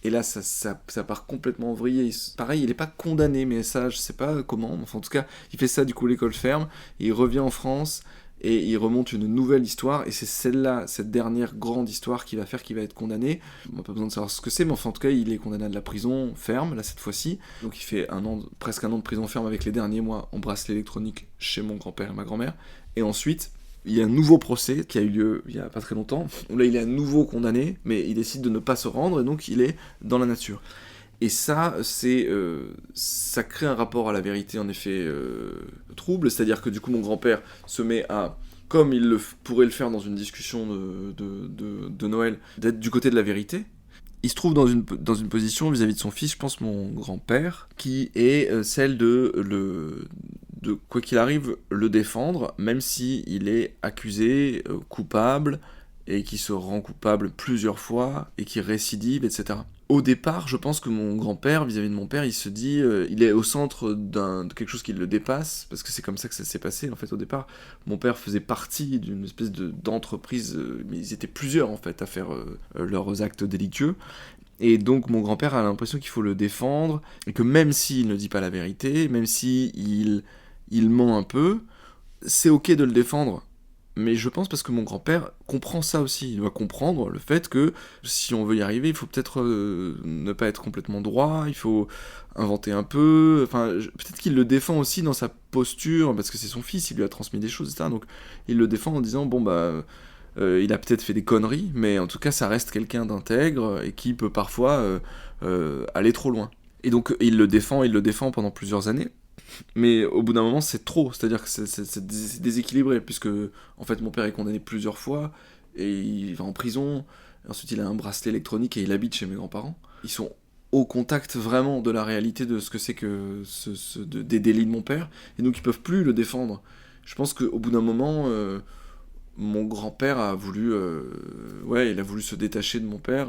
Et là, ça part complètement en vrille. Pareil, il n'est pas condamné, mais ça, je sais pas comment. Enfin, en tout cas, il fait ça, du coup, l'école ferme, et il revient en France, et il remonte une nouvelle histoire, et c'est celle-là, cette dernière grande histoire qu'il va faire, qui va être condamné. On n'a pas besoin de savoir ce que c'est, mais enfin en tout cas il est condamné à de la prison ferme, là cette fois-ci, donc il fait presque un an de prison ferme avec les derniers mois en bracelet électronique chez mon grand-père et ma grand-mère, et ensuite il y a un nouveau procès qui a eu lieu il y a pas très longtemps, où là il est à nouveau condamné, mais il décide de ne pas se rendre, et donc il est dans la nature. Et ça, ça crée un rapport à la vérité, en effet, trouble, c'est-à-dire que du coup, mon grand-père se met à, comme il pourrait le faire dans une discussion de Noël, d'être du côté de la vérité. Il se trouve dans une position vis-à-vis de son fils, je pense, mon grand-père, qui est celle de, quoi qu'il arrive, le défendre, même s'il est accusé, coupable, et qui se rend coupable plusieurs fois, et qui récidive, etc. Au départ, je pense que mon grand-père, vis-à-vis de mon père, il se dit, il est au centre de quelque chose qui le dépasse, parce que c'est comme ça que ça s'est passé, en fait, au départ. Mon père faisait partie d'une espèce d'entreprise, mais ils étaient plusieurs, en fait, à faire leurs actes délictueux, et donc mon grand-père a l'impression qu'il faut le défendre, et que même s'il ne dit pas la vérité, même s'il ment un peu, c'est ok de le défendre. Mais je pense parce que mon grand-père comprend ça aussi. Il doit comprendre le fait que si on veut y arriver, il faut peut-être ne pas être complètement droit, il faut inventer un peu. Enfin, peut-être qu'il le défend aussi dans sa posture, parce que c'est son fils, il lui a transmis des choses, etc. Donc il le défend en disant, bon bah, il a peut-être fait des conneries, mais en tout cas ça reste quelqu'un d'intègre et qui peut parfois aller trop loin. Et donc il le défend pendant plusieurs années. Mais au bout d'un moment, c'est trop, c'est-à-dire que c'est déséquilibré, puisque en fait mon père est condamné plusieurs fois, et il va en prison, et ensuite il a un bracelet électronique et il habite chez mes grands-parents. Ils sont au contact vraiment de la réalité de ce que c'est que des délits de mon père, et donc ils peuvent plus le défendre. Je pense qu'au bout d'un moment, mon grand-père a voulu, il a voulu se détacher de mon père.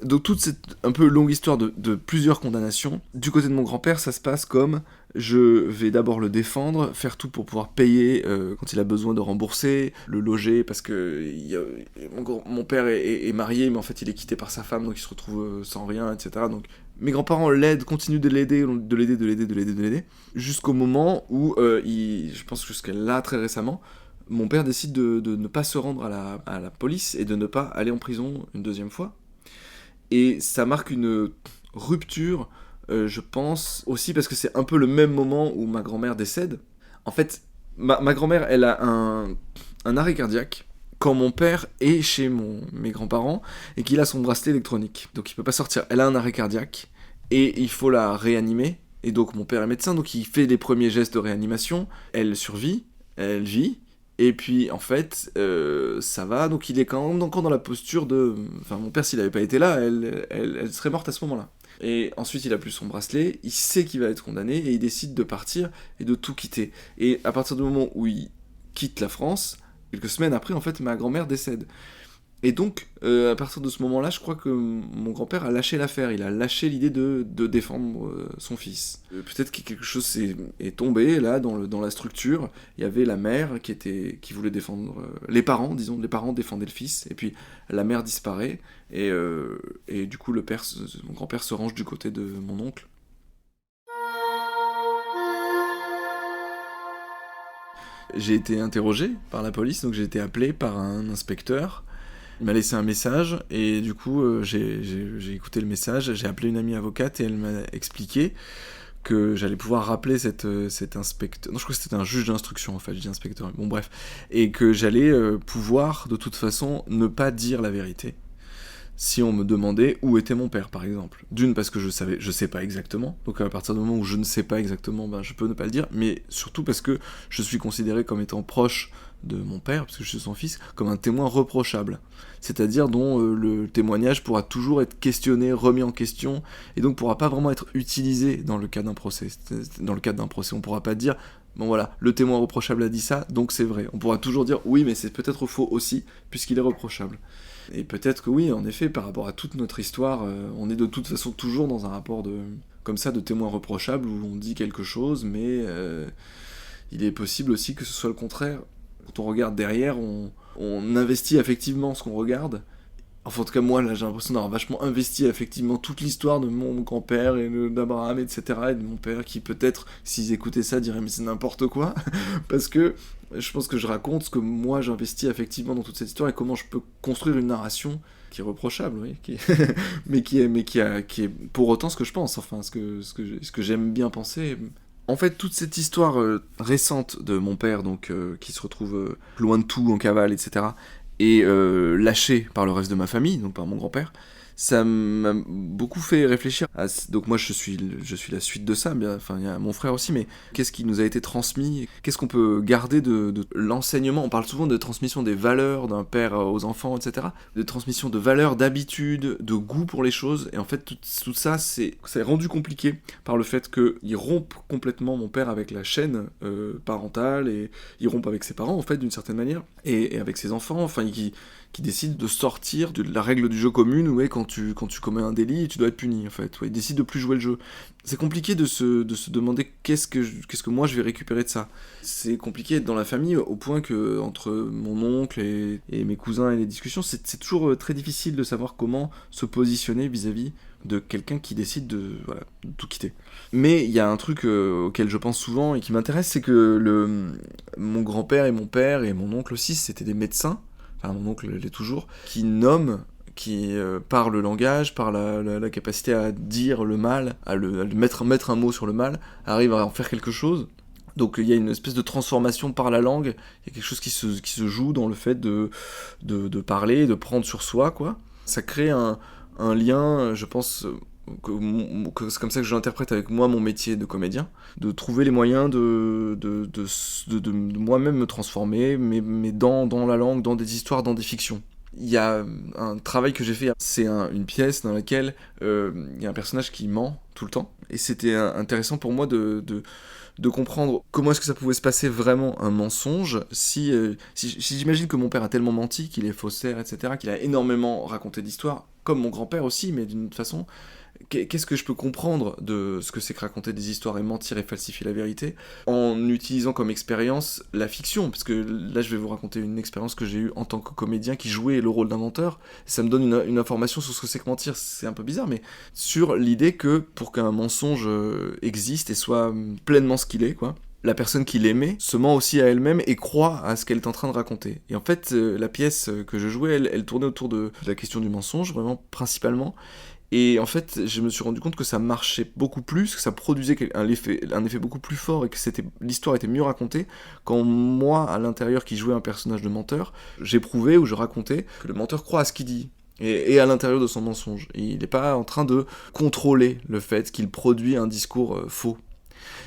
Donc toute cette un peu longue histoire de plusieurs condamnations, du côté de mon grand-père, ça se passe comme je vais d'abord le défendre, faire tout pour pouvoir payer quand il a besoin de rembourser, le loger, parce que mon père est marié, mais en fait il est quitté par sa femme, donc il se retrouve sans rien, etc. Donc mes grands-parents l'aident, continuent de l'aider, jusqu'au moment où, je pense jusqu'à là, très récemment, mon père décide de ne pas se rendre à la police et de ne pas aller en prison une deuxième fois. Et ça marque une rupture, je pense, aussi parce que c'est un peu le même moment où ma grand-mère décède. En fait, ma grand-mère, elle a un arrêt cardiaque quand mon père est chez mes grands-parents et qu'il a son bracelet électronique. Donc il peut pas sortir. Elle a un arrêt cardiaque et il faut la réanimer. Et donc mon père est médecin, donc il fait les premiers gestes de réanimation. Elle survit, elle vit. Et puis, en fait, ça va, donc il est quand même encore dans la posture de... Enfin, mon père, s'il n'avait pas été là, elle serait morte à ce moment-là. Et ensuite, il a plus son bracelet, il sait qu'il va être condamné, et il décide de partir et de tout quitter. Et à partir du moment où il quitte la France, quelques semaines après, en fait, ma grand-mère décède. Et donc, à partir de ce moment-là, je crois que mon grand-père a lâché l'affaire, il a lâché l'idée de défendre son fils. Peut-être que quelque chose est tombé, là, dans la structure. Il y avait la mère qui voulait défendre... les parents défendaient le fils, et puis la mère disparaît, et du coup, mon grand-père se range du côté de mon oncle. J'ai été interrogé par la police, donc j'ai été appelé par un inspecteur. Il m'a laissé un message, et du coup, j'ai écouté le message, j'ai appelé une amie avocate, et elle m'a expliqué que j'allais pouvoir rappeler cet inspecteur... Non, je crois que c'était un juge d'instruction, en fait, je dis inspecteur, bon bref. Et que j'allais pouvoir, de toute façon, ne pas dire la vérité. Si on me demandait où était mon père, par exemple. D'une, parce que je sais pas exactement, donc à partir du moment où je ne sais pas exactement, ben je peux ne pas le dire, mais surtout parce que je suis considéré comme étant proche de mon père, parce que je suis son fils, comme un témoin reprochable. C'est-à-dire dont le témoignage pourra toujours être questionné, remis en question, et donc pourra pas vraiment être utilisé dans le cadre d'un procès. Dans le cadre d'un procès, on pourra pas dire, bon voilà, le témoin reprochable a dit ça, donc c'est vrai. On pourra toujours dire, oui, mais c'est peut-être faux aussi, puisqu'il est reprochable. Et peut-être que oui, en effet, par rapport à toute notre histoire, on est de toute façon toujours dans un rapport comme ça, de témoin reprochable, où on dit quelque chose, mais il est possible aussi que ce soit le contraire. Quand on regarde derrière, on investit affectivement ce qu'on regarde. Enfin, en tout cas, moi, là, j'ai l'impression d'avoir vachement investi affectivement toute l'histoire de mon grand-père et d'Abraham, etc., et de mon père, qui peut-être, s'ils écoutaient ça, diraient « mais c'est n'importe quoi !» parce que Je pense que je raconte ce que moi j'investis affectivement dans toute cette histoire et comment je peux construire une narration qui est reprochable, oui, mais qui est pour autant ce que je pense, enfin ce que j'aime bien penser. En fait, toute cette histoire récente de mon père, donc qui se retrouve loin de tout, en cavale, etc., et lâché par le reste de ma famille, donc par mon grand-père, ça m'a beaucoup fait réfléchir. Donc moi, je suis la suite de ça, bien, enfin, il y a mon frère aussi, mais qu'est-ce qui nous a été transmis? Qu'est-ce qu'on peut garder de l'enseignement? On parle souvent de transmission des valeurs d'un père aux enfants, etc., de transmission de valeurs, d'habitudes, de goût pour les choses, et en fait, tout ça, c'est rendu compliqué par le fait qu'il rompe complètement, mon père, avec la chaîne parentale, et il rompe avec ses parents, en fait, d'une certaine manière, et avec ses enfants, enfin, qui décide de sortir de la règle du jeu commune où quand tu commets un délit, tu dois être puni, en fait. Ouais, il décide de plus jouer le jeu. C'est compliqué de se demander qu'est-ce que moi je vais récupérer de ça. C'est compliqué dans la famille au point que entre mon oncle et mes cousins et les discussions, c'est toujours très difficile de savoir comment se positionner vis-à-vis de quelqu'un qui décide de tout quitter. Mais il y a un truc auquel je pense souvent et qui m'intéresse, c'est que mon grand-père et mon père et mon oncle aussi, c'était des médecins. Enfin, mon oncle l'est toujours, qui nomme, par le langage, par la capacité à dire le mal, à mettre un mot sur le mal, arrive à en faire quelque chose. Donc il y a une espèce de transformation par la langue, il y a quelque chose qui se joue dans le fait de parler, de prendre sur soi, quoi. Ça crée un lien, je pense, que c'est comme ça que je l'interprète avec moi, mon métier de comédien, de trouver les moyens de moi-même me transformer, mais dans la langue, dans des histoires, dans des fictions. Il y a un travail que j'ai fait, c'est une pièce dans laquelle il y a un personnage qui ment tout le temps, et c'était intéressant pour moi de comprendre comment est-ce que ça pouvait se passer vraiment un mensonge si j'imagine que mon père a tellement menti, qu'il est faussaire, etc., qu'il a énormément raconté d'histoires, comme mon grand-père aussi, mais d'une façon... Qu'est-ce que je peux comprendre de ce que c'est que raconter des histoires et mentir et falsifier la vérité en utilisant comme expérience la fiction, parce que là je vais vous raconter une expérience que j'ai eue en tant que comédien qui jouait le rôle d'un menteur. Ça me donne une information sur ce que c'est que mentir, c'est un peu bizarre, mais sur l'idée que pour qu'un mensonge existe et soit pleinement ce qu'il est, quoi, la personne qui l'aimait se ment aussi à elle-même et croit à ce qu'elle est en train de raconter. Et en fait, la pièce que je jouais, elle tournait autour de la question du mensonge, vraiment principalement. Et en fait, je me suis rendu compte que ça marchait beaucoup plus, que ça produisait un effet beaucoup plus fort et que l'histoire était mieux racontée quand moi, à l'intérieur, qui jouais un personnage de menteur, j'éprouvais ou je racontais que le menteur croit à ce qu'il dit. Et à l'intérieur de son mensonge. Et il n'est pas en train de contrôler le fait qu'il produit un discours faux.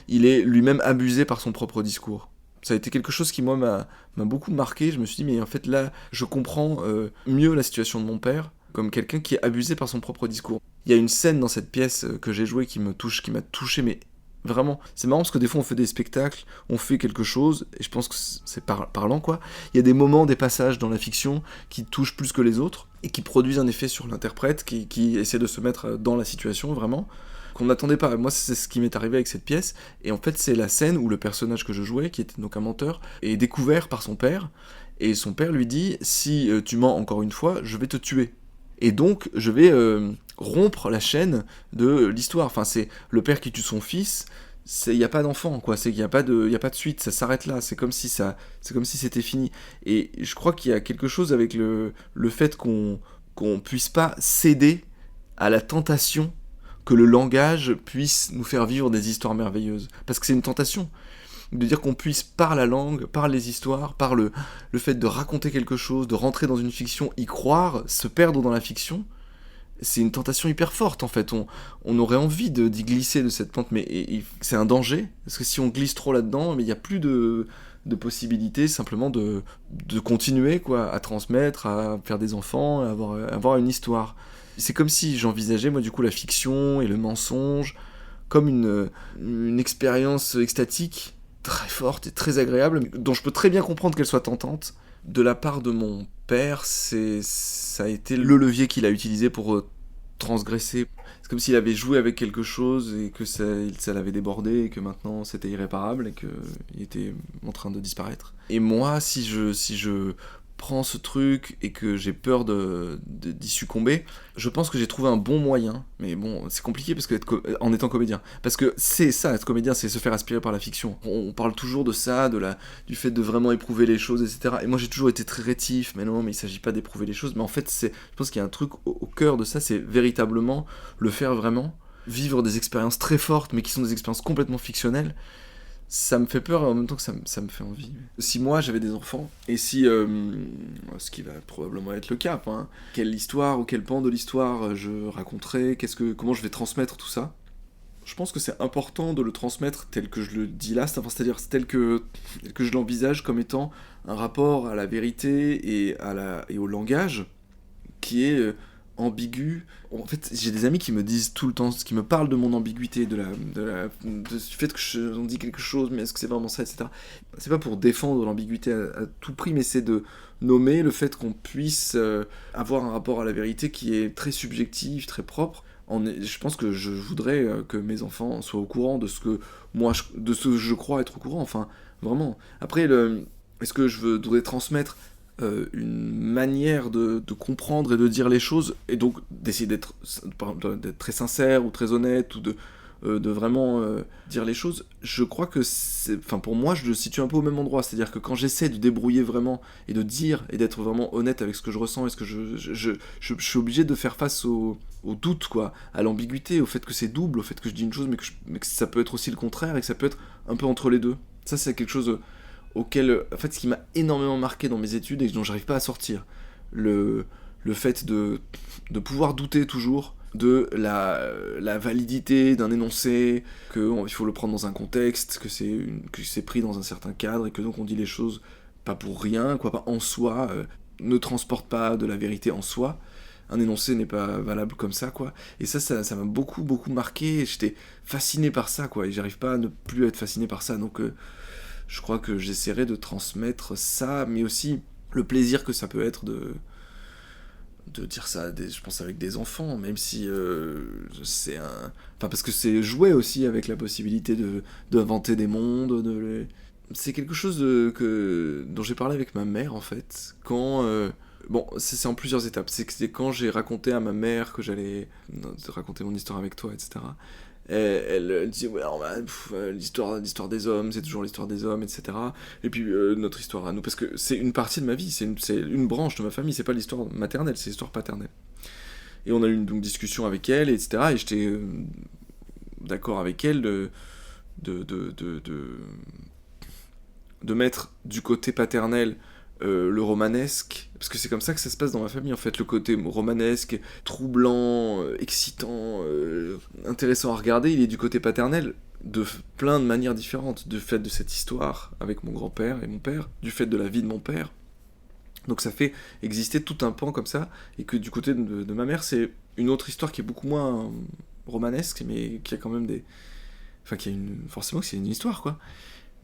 Il est lui-même abusé par son propre discours. Ça a été quelque chose qui, moi, m'a beaucoup marqué. Je me suis dit, mais en fait, là, je comprends mieux la situation de mon père, comme quelqu'un qui est abusé par son propre discours. Il y a une scène dans cette pièce que j'ai jouée qui m'a touché, mais vraiment, c'est marrant parce que des fois on fait des spectacles, on fait quelque chose, et je pense que c'est parlant, quoi. Il y a des moments, des passages dans la fiction qui touchent plus que les autres, et qui produisent un effet sur l'interprète, qui essaie de se mettre dans la situation, vraiment, qu'on n'attendait pas. Moi, c'est ce qui m'est arrivé avec cette pièce, et en fait, c'est la scène où le personnage que je jouais, qui était donc un menteur, est découvert par son père, et son père lui dit « Si tu mens encore une fois, je vais te tuer ». Et donc, je vais rompre la chaîne de l'histoire. Enfin, c'est le père qui tue son fils, il n'y a pas d'enfant, quoi. Il n'y a pas de suite, ça s'arrête là. C'est comme si c'était fini. Et je crois qu'il y a quelque chose avec le fait qu'on puisse pas céder à la tentation que le langage puisse nous faire vivre des histoires merveilleuses. Parce que c'est une tentation. De dire qu'on puisse, par la langue, par les histoires, par le fait de raconter quelque chose, de rentrer dans une fiction, y croire, se perdre dans la fiction, c'est une tentation hyper forte, en fait. On aurait envie d'y glisser de cette pente, mais c'est un danger, parce que si on glisse trop là-dedans, il n'y a plus de possibilité simplement de continuer, quoi, à transmettre, à faire des enfants, à avoir une histoire. C'est comme si j'envisageais, moi, du coup, la fiction et le mensonge comme une expérience extatique, très forte et très agréable, dont je peux très bien comprendre qu'elle soit tentante. De la part de mon père, ça a été le levier qu'il a utilisé pour transgresser. C'est comme s'il avait joué avec quelque chose et que ça l'avait débordé et que maintenant c'était irréparable et qu'il était en train de disparaître. Et moi, si je prends ce truc et que j'ai peur d'y succomber, je pense que j'ai trouvé un bon moyen, mais bon, c'est compliqué parce que en étant comédien, parce que c'est ça, être comédien, c'est se faire aspirer par la fiction. On parle toujours de ça, du fait de vraiment éprouver les choses, etc. Et moi j'ai toujours été très rétif, mais non, mais il s'agit pas d'éprouver les choses, mais en fait, je pense qu'il y a un truc au cœur de ça, c'est véritablement le faire vraiment, vivre des expériences très fortes, mais qui sont des expériences complètement fictionnelles. Ça me fait peur et en même temps que ça me fait envie. Si moi j'avais des enfants, et si, ce qui va probablement être le cas, hein, quelle histoire ou quel pan de l'histoire je raconterais, comment je vais transmettre tout ça, je pense que c'est important de le transmettre tel que je le dis là, c'est-à-dire tel que je l'envisage comme étant un rapport à la vérité et au langage qui est ambigu. En fait, j'ai des amis qui me disent tout le temps, qui me parlent de mon ambiguïté, du fait que on dit quelque chose, mais est-ce que c'est vraiment ça, etc. C'est pas pour défendre l'ambiguïté à tout prix, mais c'est de nommer le fait qu'on puisse avoir un rapport à la vérité qui est très subjectif, très propre. Je pense que je voudrais que mes enfants soient au courant de ce que je crois être au courant, enfin, vraiment. Après, est-ce que je voudrais transmettre une manière de comprendre et de dire les choses, et donc d'essayer d'être très sincère ou très honnête, ou de vraiment dire les choses. Je crois que pour moi, je le situe un peu au même endroit, c'est-à-dire que quand j'essaie de débrouiller vraiment, et de dire, et d'être vraiment honnête avec ce que je ressens, et ce que je suis obligé de faire face au doute, quoi, à l'ambiguïté, au fait que c'est double, au fait que je dis une chose, mais que ça peut être aussi le contraire, et que ça peut être un peu entre les deux. Ça, c'est quelque chose auquel, en fait, ce qui m'a énormément marqué dans mes études et dont j'arrive pas à sortir, le fait de pouvoir douter toujours de la validité d'un énoncé, qu'il faut le prendre dans un contexte, que c'est pris dans un certain cadre, et que donc on dit les choses pas pour rien, quoi, pas en soi, ne transporte pas de la vérité en soi. Un énoncé n'est pas valable comme ça, quoi. Et ça m'a beaucoup, beaucoup marqué, et j'étais fasciné par ça, quoi, et j'arrive pas à ne plus être fasciné par ça, donc je crois que j'essaierai de transmettre ça, mais aussi le plaisir que ça peut être de dire ça, je pense, avec des enfants, même si c'est un... Enfin, parce que c'est jouer aussi avec la possibilité d'inventer des mondes, C'est quelque chose dont j'ai parlé avec ma mère, en fait, quand... Bon, c'est en plusieurs étapes. C'est quand j'ai raconté à ma mère que j'allais raconter mon histoire avec toi, etc., elle dit ouais, alors, l'histoire des hommes, c'est toujours l'histoire des hommes, etc. Et puis notre histoire à nous, parce que c'est une partie de ma vie, c'est une branche de ma famille, c'est pas l'histoire maternelle, c'est l'histoire paternelle. Et on a eu une discussion avec elle, etc. Et j'étais d'accord avec elle de mettre du côté paternel le romanesque, parce que c'est comme ça que ça se passe dans ma famille, en fait, le côté romanesque, troublant, excitant, intéressant à regarder, il est du côté paternel, de plein de manières différentes, du fait de cette histoire avec mon grand-père et mon père, du fait de la vie de mon père. Donc ça fait exister tout un pan comme ça, et que du côté de ma mère, c'est une autre histoire qui est beaucoup moins romanesque, mais qui a quand même des... Enfin, forcément que c'est une histoire, quoi.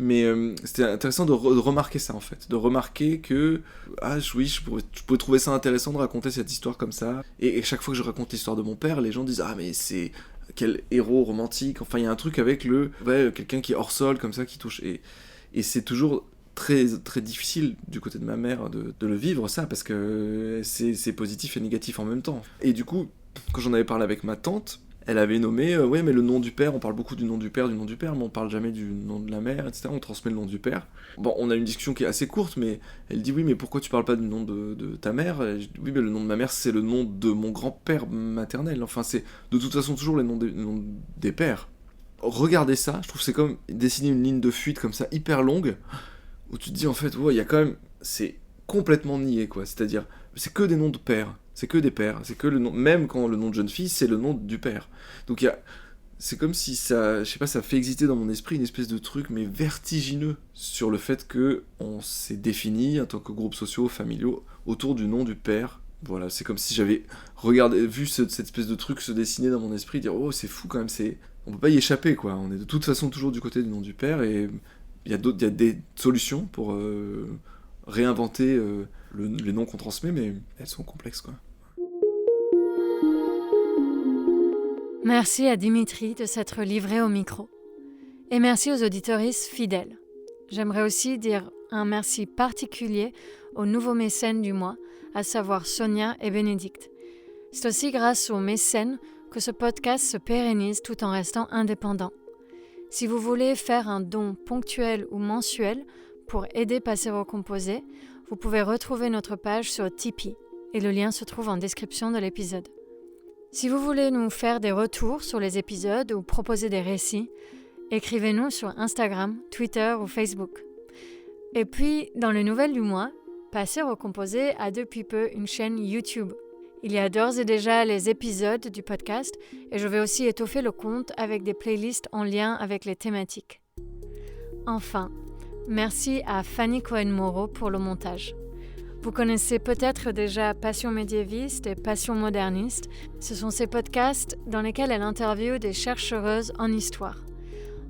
Mais c'était intéressant de remarquer ça, en fait. De remarquer que, oui, je pouvais trouver ça intéressant de raconter cette histoire comme ça. Et chaque fois que je raconte l'histoire de mon père, les gens disent « Ah, mais c'est... Quel héros romantique !» Enfin, il y a un truc avec quelqu'un qui est hors sol, comme ça, qui touche. Et c'est toujours très, très difficile, du côté de ma mère, de le vivre, ça, parce que c'est positif et négatif en même temps. Et du coup, quand j'en avais parlé avec ma tante, elle avait nommé, ouais, mais le nom du père, on parle beaucoup du nom du père, mais on parle jamais du nom de la mère, etc. On transmet le nom du père. Bon, on a une discussion qui est assez courte, mais elle dit, oui, mais pourquoi tu parles pas du nom de ta mère ? Et je dis, oui, mais le nom de ma mère, c'est le nom de mon grand-père maternel. Enfin, c'est de toute façon toujours les noms des pères. Regardez ça, je trouve que c'est comme dessiner une ligne de fuite comme ça, hyper longue, où tu te dis, en fait, ouais, il y a quand même... C'est complètement nié, quoi. C'est-à-dire, c'est que des noms de pères. C'est que des pères, c'est que le nom, même quand le nom de jeune fille, c'est le nom du père. Donc c'est comme si ça, je sais pas, ça fait exister dans mon esprit une espèce de truc, mais vertigineux, sur le fait que on s'est défini en tant que groupes sociaux, familiaux, autour du nom du père. Voilà, c'est comme si j'avais vu cette espèce de truc se dessiner dans mon esprit, dire oh c'est fou quand même, on peut pas y échapper, quoi. On est de toute façon toujours du côté du nom du père, et il y a des solutions pour réinventer les noms qu'on transmet, mais elles sont complexes, quoi. Merci à Dimitri de s'être livré au micro. Et merci aux auditeuristes fidèles. J'aimerais aussi dire un merci particulier aux nouveaux mécènes du mois, à savoir Sonia et Bénédicte. C'est aussi grâce aux mécènes que ce podcast se pérennise tout en restant indépendant. Si vous voulez faire un don ponctuel ou mensuel pour aider Passer Recomposé, vous pouvez retrouver notre page sur Tipeee et le lien se trouve en description de l'épisode. Si vous voulez nous faire des retours sur les épisodes ou proposer des récits, écrivez-nous sur Instagram, Twitter ou Facebook. Et puis, dans les nouvelles du mois, Passer Recomposé a depuis peu une chaîne YouTube. Il y a d'ores et déjà les épisodes du podcast et je vais aussi étoffer le compte avec des playlists en lien avec les thématiques. Enfin, merci à Fanny Cohen-Moreau pour le montage. Vous connaissez peut-être déjà Passion médiéviste et Passion moderniste. Ce sont ces podcasts dans lesquels elle interviewe des chercheuses en histoire.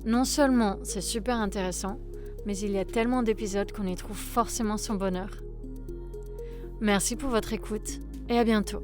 Non seulement c'est super intéressant, mais il y a tellement d'épisodes qu'on y trouve forcément son bonheur. Merci pour votre écoute et à bientôt.